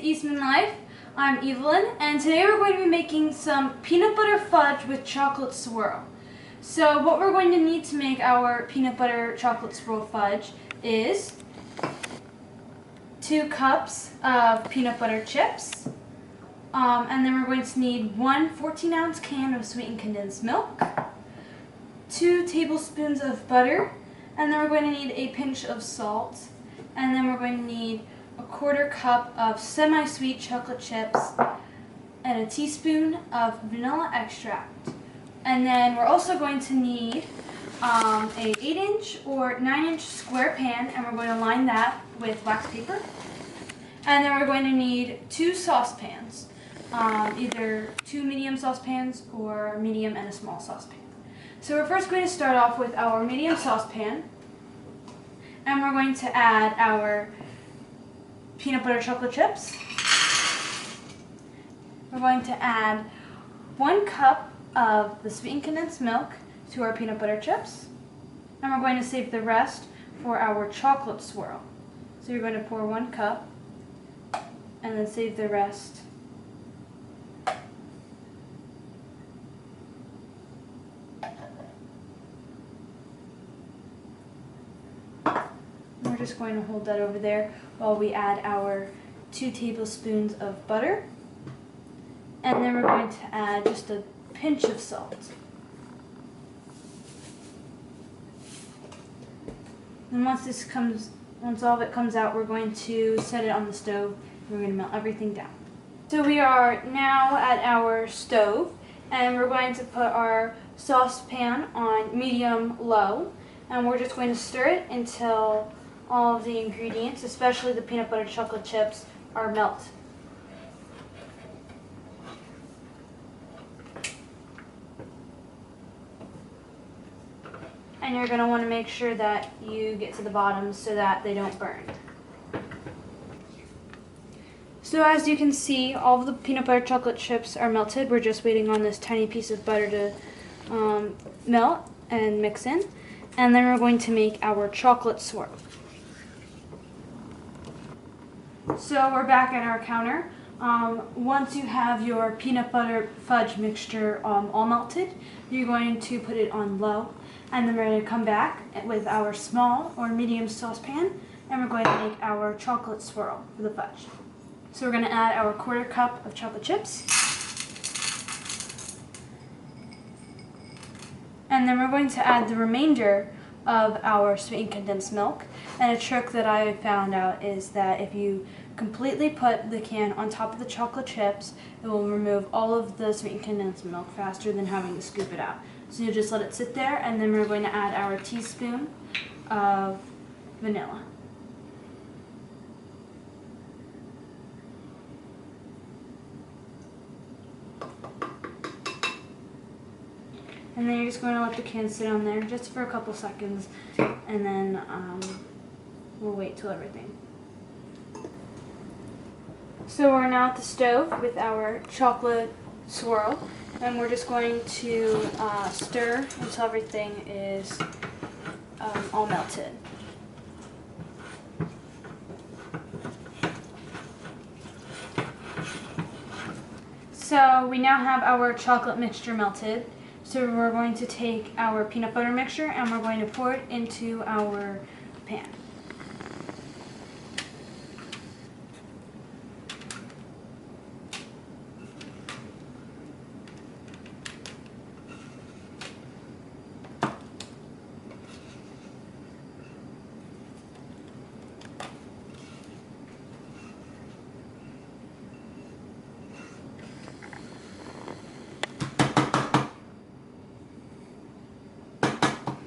Eastman Life. I'm Evelyn, and today we're going to be making some peanut butter fudge with chocolate swirl. So what we're going to need to make our peanut butter chocolate swirl fudge is 2 cups of peanut butter chips, and then we're going to need 1 14-ounce can of sweetened condensed milk, 2 tablespoons of butter, and then we're going to need a pinch of salt, and then we're going to need a 1/4 cup of semi-sweet chocolate chips and a teaspoon of vanilla extract. And then we're also going to need a 8-inch or 9-inch square pan, and we're going to line that with wax paper. And then we're going to need 2 saucepans, either 2 medium saucepans or medium and a small saucepan. So we're first going to start off with our medium saucepan, and we're going to add our peanut butter chocolate chips. We're going to add 1 cup of the sweetened condensed milk to our peanut butter chips, and we're going to save the rest for our chocolate swirl. So you're going to pour 1 cup and then save the rest. We're just going to hold that over there while we add our 2 tablespoons of butter. And then we're going to add just a pinch of salt. And once all of it comes out, we're going to set it on the stove. We're going to melt everything down. So we are now at our stove, and we're going to put our saucepan on medium-low, and we're just going to stir it until all of the ingredients, especially the peanut butter chocolate chips, are melted. And you're going to want to make sure that you get to the bottom so that they don't burn. So as you can see, all of the peanut butter chocolate chips are melted. We're just waiting on this tiny piece of butter to melt and mix in. And then we're going to make our chocolate swirl. So we're back at our counter. Once you have your peanut butter fudge mixture all melted, you're going to put it on low, and then we're going to come back with our small or medium saucepan, and we're going to make our chocolate swirl for the fudge. So we're going to add our 1/4 cup of chocolate chips, and then we're going to add the remainder of our sweetened condensed milk. And a trick that I found out is that if you completely put the can on top of the chocolate chips, it will remove all of the sweetened condensed milk faster than having to scoop it out. So you just let it sit there, and then we're going to add our teaspoon of vanilla. And then you're just going to let the can sit on there just for a couple seconds, and then we'll wait till everything. So we're now at the stove with our chocolate swirl, and we're just going to stir until everything is all melted. So we now have our chocolate mixture melted. So we're going to take our peanut butter mixture and we're going to pour it into our pan.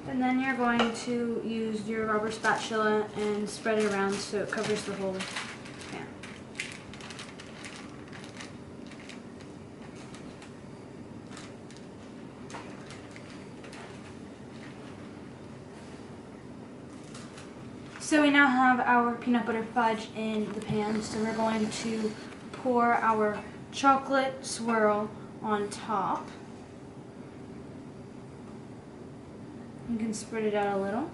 And then you're going to use your rubber spatula and spread it around so it covers the whole pan. So we now have our peanut butter fudge in the pan, so we're going to pour our chocolate swirl on top. You can spread it out a little.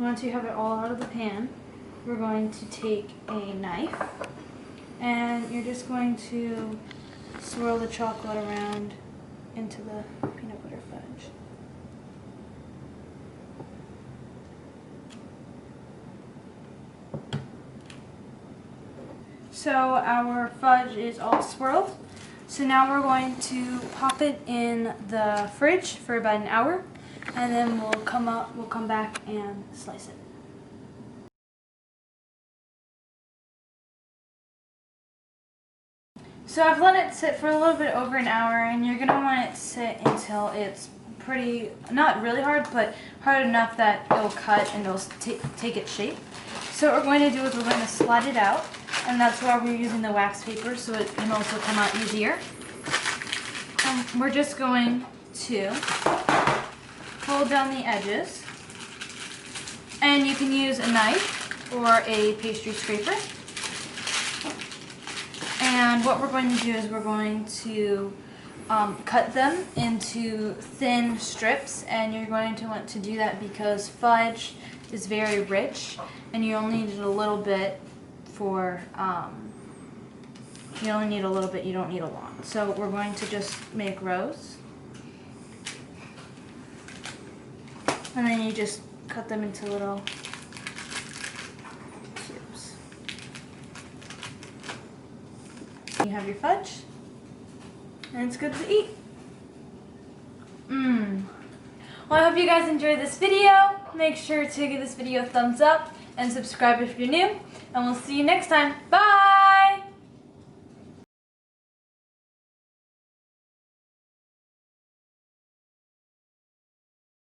once you have it all out of the pan, we're going to take a knife and you're just going to swirl the chocolate around into the peanut butter fudge. So our fudge is all swirled. So now we're going to pop it in the fridge for about an hour, and then we'll come back and slice it. So I've let it sit for a little bit over an hour, and you're gonna want it to sit until it's pretty, not really hard, but hard enough that it'll cut and it'll take its shape. So what we're going to do is we're going to slide it out, and that's why we're using the wax paper, so it can also come out easier. We're just going to hold down the edges, and you can use a knife or a pastry scraper. And what we're going to do is we're going to cut them into thin strips, and you're going to want to do that because fudge is very rich, and you only need a little bit for, you only need a little bit, you don't need a lot. So we're going to just make rows, and then you just cut them into little cubes. You have your fudge, and it's good to eat. Well, I hope you guys enjoyed this video. Make sure to give this video a thumbs up and subscribe if you're new, and we'll see you next time. Bye!